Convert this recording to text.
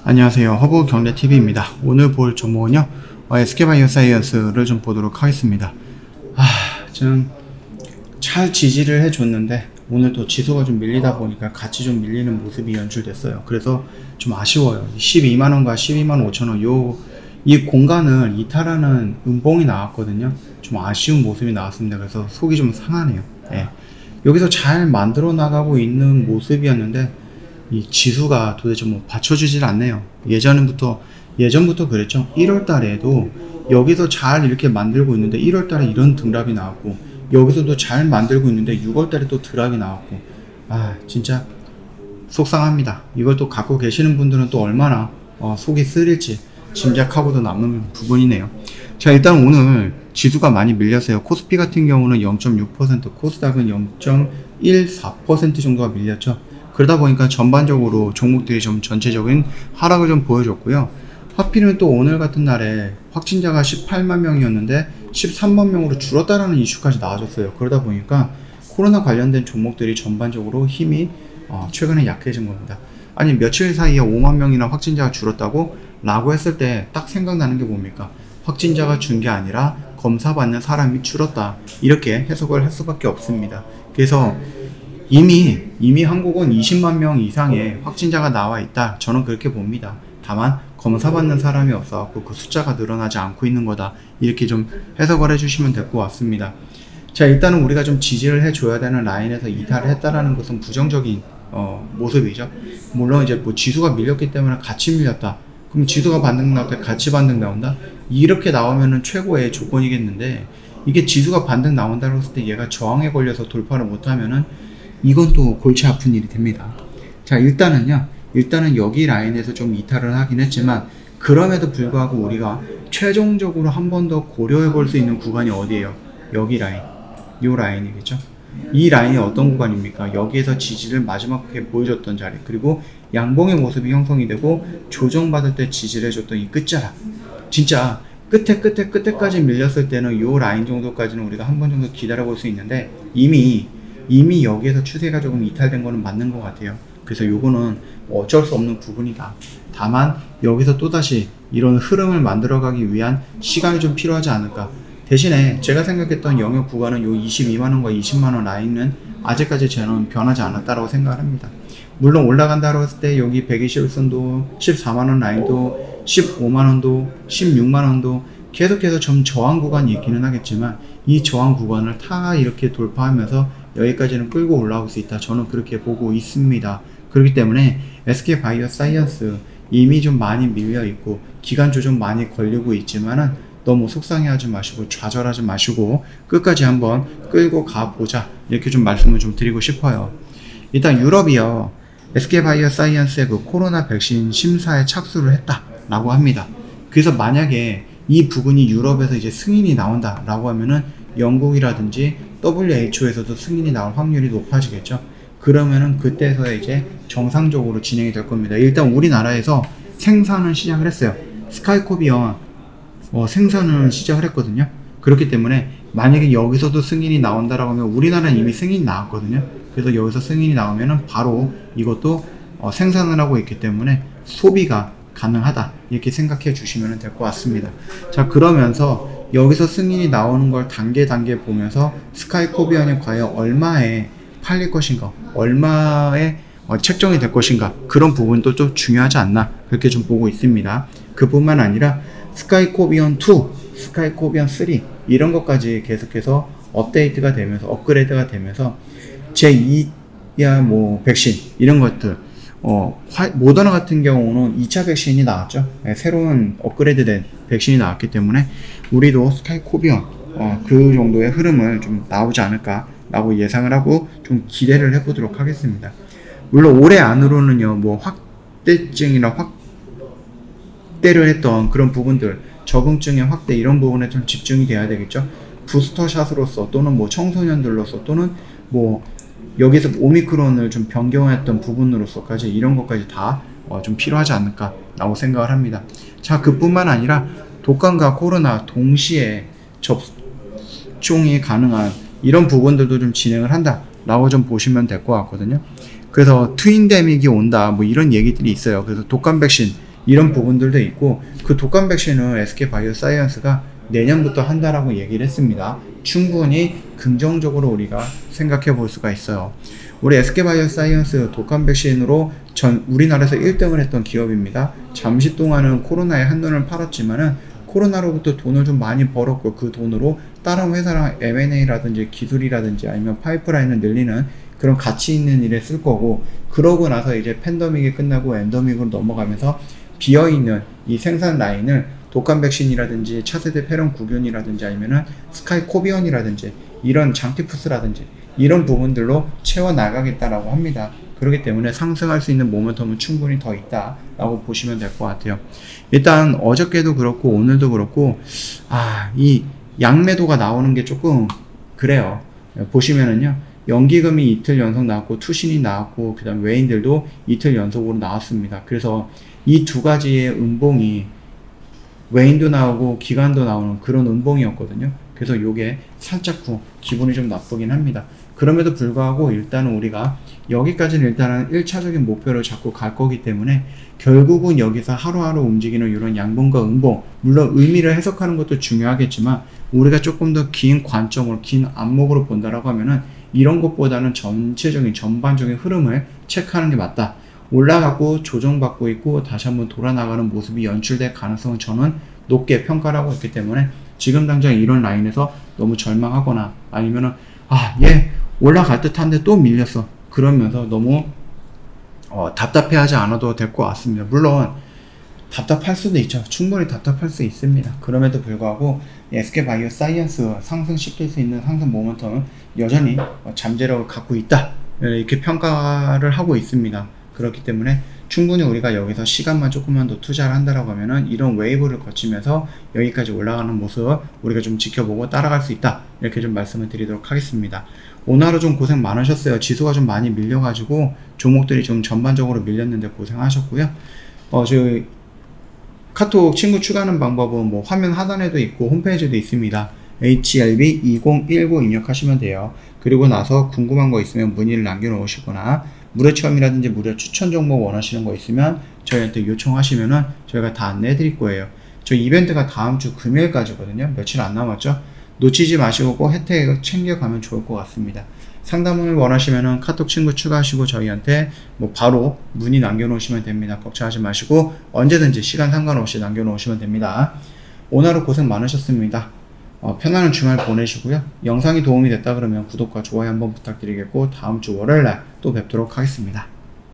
안녕하세요. 허브경제TV입니다. 오늘 볼 종목은요, SK바이오사이언스를 좀 보도록 하겠습니다. 좀 잘 지지를 해줬는데 오늘 또 지수가 좀 밀리다 보니까 같이 좀 밀리는 모습이 연출됐어요. 그래서 좀 아쉬워요. 12만원과 12만 5천원 이 공간을 이탈하는 음봉이 나왔거든요. 좀 아쉬운 모습이 나왔습니다. 그래서 속이 좀 상하네요. 여기서 잘 만들어 나가고 있는 모습이었는데 이 지수가 도대체 뭐 받쳐주질 않네요. 예전부터 그랬죠. 1월달에도 여기서 잘 이렇게 만들고 있는데 1월달에 이런 등락이 나왔고, 여기서도 잘 만들고 있는데 6월달에 또 드락이 나왔고, 진짜 속상합니다. 이걸 또 갖고 계시는 분들은 또 얼마나 속이 쓰릴지 짐작하고도 남는 부분이네요. 자, 일단 오늘 지수가 많이 밀렸어요. 코스피 같은 경우는 0.6%, 코스닥은 0.14% 정도가 밀렸죠. 그러다 보니까 전반적으로 종목들이 좀 전체적인 하락을 좀 보여줬고요. 하필은 또 오늘 같은 날에 확진자가 18만 명이었는데 13만 명으로 줄었다라는 이슈까지 나와줬어요. 그러다 보니까 코로나 관련된 종목들이 전반적으로 힘이 최근에 약해진 겁니다. 아니, 며칠 사이에 5만 명이나 확진자가 줄었다고 라고 했을 때 딱 생각나는 게 뭡니까? 확진자가 준 게 아니라 검사받는 사람이 줄었다, 이렇게 해석을 할 수밖에 없습니다. 그래서 이미 한국은 20만 명 이상의 확진자가 나와 있다, 저는 그렇게 봅니다. 다만 검사받는 사람이 없어갖고 그 숫자가 늘어나지 않고 있는 거다, 이렇게 좀 해석을 해주시면 될 것 같습니다. 자, 일단은 우리가 좀 지지를 해줘야 되는 라인에서 이탈을 했다라는 것은 부정적인 모습이죠. 물론 이제 뭐 지수가 밀렸기 때문에 같이 밀렸다, 그럼 지수가 반등 나올 때 같이 반등 나온다, 이렇게 나오면은 최고의 조건이겠는데, 이게 지수가 반등 나온다고 했을 때 얘가 저항에 걸려서 돌파를 못하면은 이건 또 골치 아픈 일이 됩니다. 자, 일단은 여기 라인에서 좀 이탈을 하긴 했지만, 그럼에도 불구하고 우리가 최종적으로 한 번 더 고려해 볼 수 있는 구간이 어디예요? 여기 라인, 요 라인이겠죠. 이 라인이 어떤 구간입니까? 여기에서 지지를 마지막에 보여줬던 자리, 그리고 양봉의 모습이 형성이 되고 조정받을 때 지지를 해줬던 이 끝자락, 진짜 끝에까지 밀렸을 때는 요 라인 정도까지는 우리가 한 번 정도 기다려 볼 수 있는데, 이미 여기에서 추세가 조금 이탈된 거는 맞는 것 같아요. 그래서 요거는 어쩔 수 없는 부분이다. 다만 여기서 또다시 이런 흐름을 만들어가기 위한 시간이 좀 필요하지 않을까. 대신에 제가 생각했던 영역 구간은 요 22만원과 20만원 라인은 아직까지 저는 변하지 않았다라고 생각을 합니다. 물론 올라간다고 했을 때 여기 121선도, 14만원 라인도, 15만원도, 16만원도 계속해서 좀 저항 구간이 있기는 하겠지만, 이 저항 구간을 다 이렇게 돌파하면서 여기까지는 끌고 올라올 수 있다, 저는 그렇게 보고 있습니다. 그렇기 때문에 SK바이오사이언스 이미 좀 많이 밀려있고 기간조 좀 많이 걸리고 있지만은 너무 속상해하지 마시고 좌절하지 마시고 끝까지 한번 끌고 가보자, 이렇게 좀 말씀을 좀 드리고 싶어요. 일단 유럽이요, SK바이오사이언스의 그 코로나 백신 심사에 착수를 했다라고 합니다. 그래서 만약에 이 부분이 유럽에서 이제 승인이 나온다 라고 하면은 영국이라든지 WHO에서도 승인이 나올 확률이 높아지겠죠. 그러면은 그때서야 이제 정상적으로 진행이 될 겁니다. 일단 우리나라에서 생산을 시작을 했어요. 스카이코비언 생산을 시작을 했거든요. 그렇기 때문에 만약에 여기서도 승인이 나온다라고 하면, 우리나라는 이미 승인이 나왔거든요. 그래서 여기서 승인이 나오면은 바로 이것도 생산을 하고 있기 때문에 소비가 가능하다, 이렇게 생각해 주시면 될 것 같습니다. 자, 그러면서 여기서 승인이 나오는 걸 단계 보면서 스카이코비언이 과연 얼마에 팔릴 것인가, 얼마에 책정이 될 것인가, 그런 부분도 좀 중요하지 않나, 그렇게 좀 보고 있습니다. 그뿐만 아니라 스카이코비언 2, 스카이코비언 3 이런 것까지 계속해서 업데이트가 되면서 업그레이드가 되면서 제2야 뭐 백신 이런 것들, 모더나 같은 경우는 2차 백신이 나왔죠. 새로운 업그레이드된 백신이 나왔기 때문에 우리도 스카이코비언 그 정도의 흐름을 좀 나오지 않을까 라고 예상을 하고 좀 기대를 해보도록 하겠습니다. 물론 올해 안으로는요, 뭐 확대증이나 확대를 했던 그런 부분들, 적응증의 확대, 이런 부분에 좀 집중이 돼야 되겠죠. 부스터샷으로서 또는 뭐 청소년들로서 또는 뭐 여기서 오미크론을 좀 변경했던 부분으로서까지 이런 것까지 다 좀 필요하지 않을까 라고 생각을 합니다. 자, 그뿐만 아니라 독감과 코로나 동시에 접종이 가능한 이런 부분들도 좀 진행을 한다 라고 좀 보시면 될 것 같거든요. 그래서 트윈데믹이 온다 뭐 이런 얘기들이 있어요. 그래서 독감 백신 이런 부분들도 있고, 그 독감 백신은 SK바이오사이언스가 내년부터 한다라고 얘기를 했습니다. 충분히 긍정적으로 우리가 생각해 볼 수가 있어요. 우리 SK바이오사이언스 독감 백신으로 우리나라에서 1등을 했던 기업입니다. 잠시 동안은 코로나에 한눈을 팔았지만은 코로나로부터 돈을 좀 많이 벌었고, 그 돈으로 다른 회사랑 M&A라든지 기술이라든지 아니면 파이프라인을 늘리는 그런 가치 있는 일에 쓸 거고, 그러고 나서 이제 팬데믹이 끝나고 엔데믹으로 넘어가면서 비어있는 이 생산 라인을 독감 백신이라든지 차세대 폐렴 구균이라든지 아니면은 스카이코비언이라든지 이런 장티푸스라든지 이런 부분들로 채워나가겠다라고 합니다. 그렇기 때문에 상승할 수 있는 모멘텀은 충분히 더 있다라고 보시면 될 것 같아요. 일단 어저께도 그렇고 오늘도 그렇고 이 양매도가 나오는 게 조금 그래요. 보시면은요, 연기금이 이틀 연속 나왔고 투신이 나왔고 그 다음 외인들도 이틀 연속으로 나왔습니다. 그래서 이 두 가지의 음봉이 외인도 나오고 기관도 나오는 그런 음봉이었거든요. 그래서 요게 살짝 기분이 좀 나쁘긴 합니다. 그럼에도 불구하고 일단은 우리가 여기까지는 일단은 1차적인 목표를 잡고 갈 거기 때문에 결국은 여기서 하루하루 움직이는 이런 양봉과 음봉, 물론 의미를 해석하는 것도 중요하겠지만 우리가 조금 더 긴 관점으로, 긴 안목으로 본다라고 하면은 이런 것보다는 전체적인 전반적인 흐름을 체크하는 게 맞다. 올라가고 조정받고 있고 다시 한번 돌아나가는 모습이 연출될 가능성은 저는 높게 평가를 하고 있기 때문에 지금 당장 이런 라인에서 너무 절망하거나 아니면은 얘 올라갈 듯한데 또 밀렸어 그러면서 너무 답답해하지 않아도 될 것 같습니다. 물론 답답할 수도 있죠. 충분히 답답할 수 있습니다. 그럼에도 불구하고 SK바이오사이언스 상승시킬 수 있는 상승 모멘텀은 여전히 잠재력을 갖고 있다, 이렇게 평가를 하고 있습니다. 그렇기 때문에 충분히 우리가 여기서 시간만 조금만 더 투자를 한다라고 하면은 이런 웨이브를 거치면서 여기까지 올라가는 모습 우리가 좀 지켜보고 따라갈 수 있다, 이렇게 좀 말씀을 드리도록 하겠습니다. 오늘 하루 좀 고생 많으셨어요. 지수가 좀 많이 밀려가지고 종목들이 좀 전반적으로 밀렸는데 고생하셨고요. 저 카톡 친구 추가하는 방법은 뭐 화면 하단에도 있고 홈페이지도 있습니다. HLB2019 입력하시면 돼요. 그리고 나서 궁금한 거 있으면 문의를 남겨놓으시거나 무료 체험이라든지 무료 추천 종목 원하시는 거 있으면 저희한테 요청하시면은 저희가 다 안내해 드릴 거예요. 저 이벤트가 다음 주 금요일까지거든요. 며칠 안 남았죠. 놓치지 마시고 꼭 혜택 챙겨가면 좋을 것 같습니다. 상담을 원하시면은 카톡 친구 추가하시고 저희한테 뭐 바로 문의 남겨놓으시면 됩니다. 걱정하지 마시고 언제든지 시간 상관없이 남겨놓으시면 됩니다. 오늘 하루 고생 많으셨습니다. 편안한 주말 보내시고요. 영상이 도움이 됐다 그러면 구독과 좋아요 한번 부탁드리겠고 다음 주 월요일날 또 뵙도록 하겠습니다.